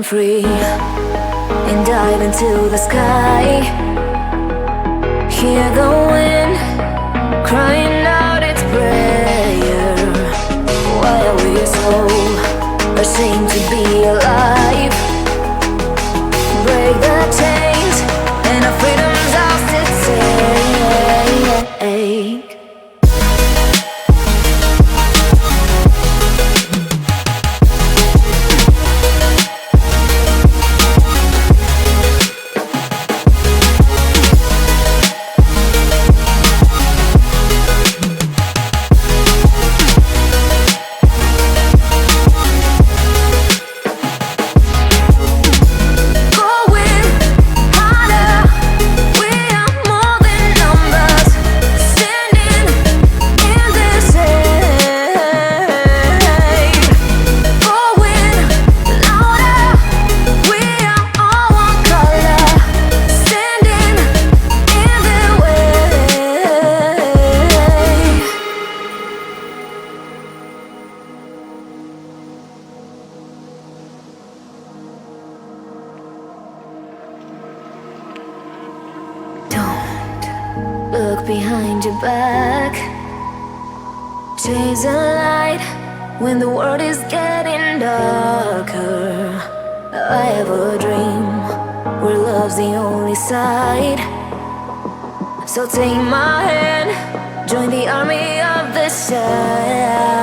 free and dive into the sky. Hear the wind crying out its prayer. Why are we so ashamed to be alive? Break the chains and our freedom's ours to take. Look behind your back. Chase a light when the world is getting darker. I have a dream where love's the only side. So take my hand, join the army of the shadows.